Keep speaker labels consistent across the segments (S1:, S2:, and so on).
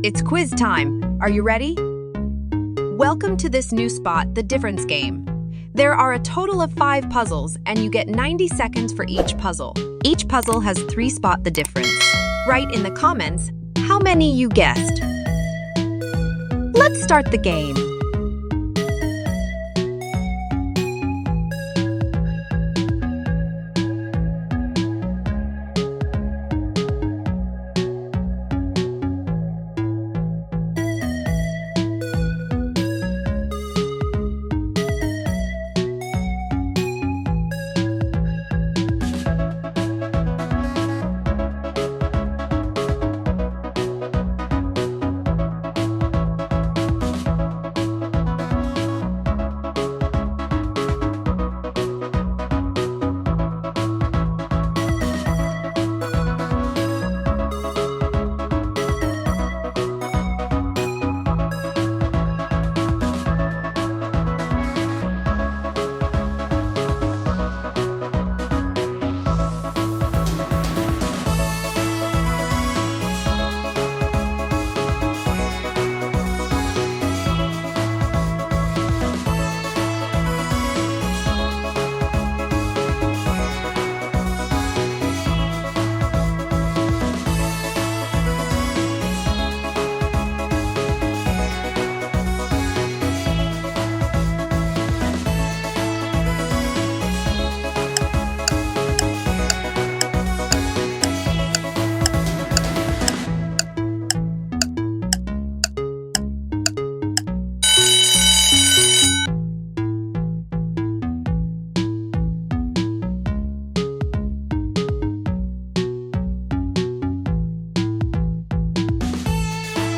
S1: It's quiz time. Are you ready? Welcome to this new spot, the difference game. There are a total of 5 puzzles, and you get 90 seconds for each puzzle. Each puzzle has 3 spot the difference. Write in the comments how many you guessed. Let's start the game.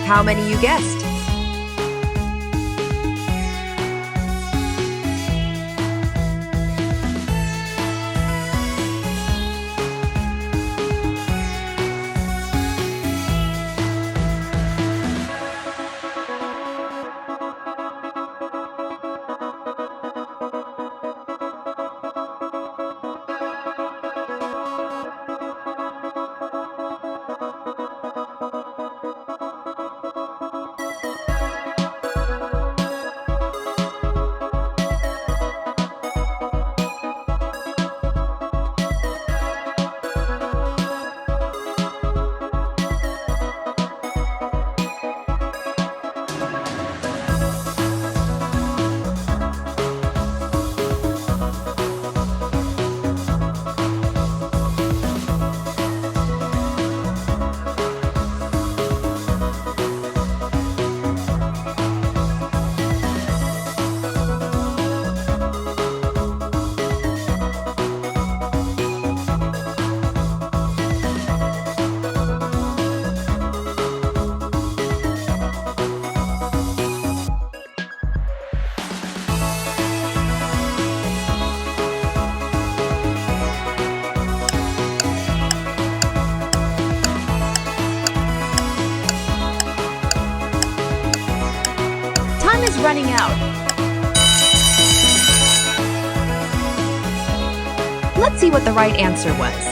S1: How many you guessed? Time is running out. Let's see what the right answer was.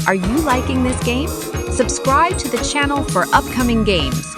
S1: Are you liking this game? Subscribe to the channel for upcoming games.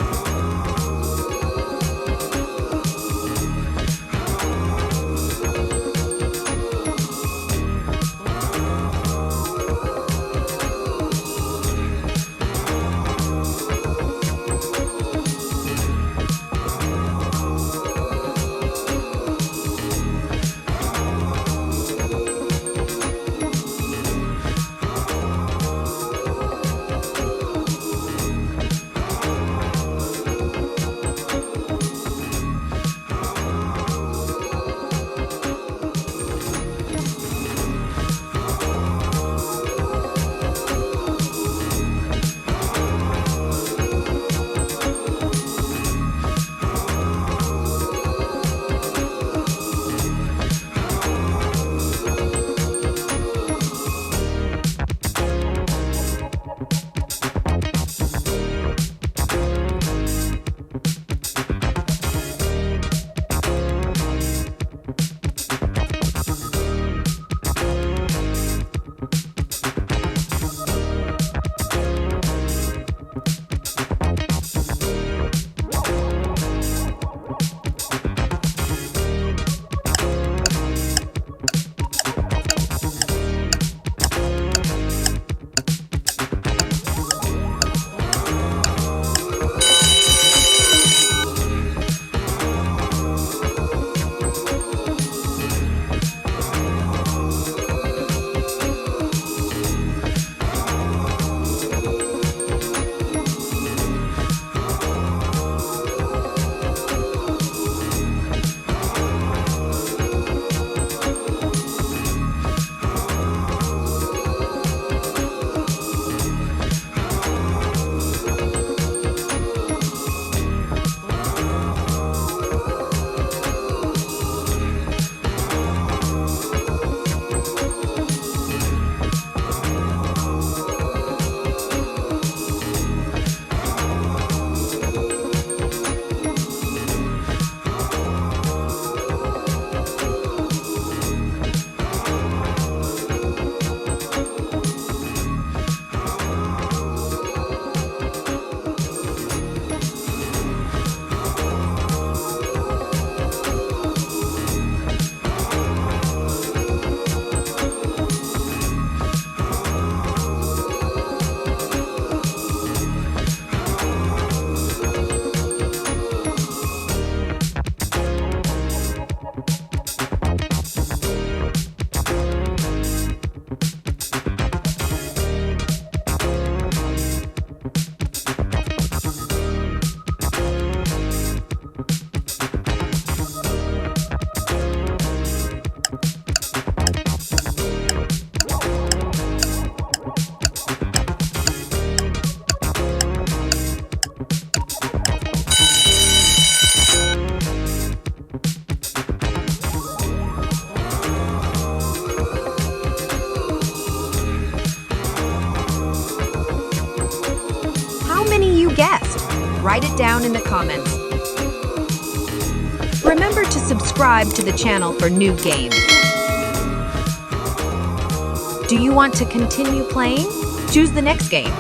S1: Guessed? Write it down in the comments. Remember to subscribe to the channel for new games. Do you want to continue playing? Choose the next game.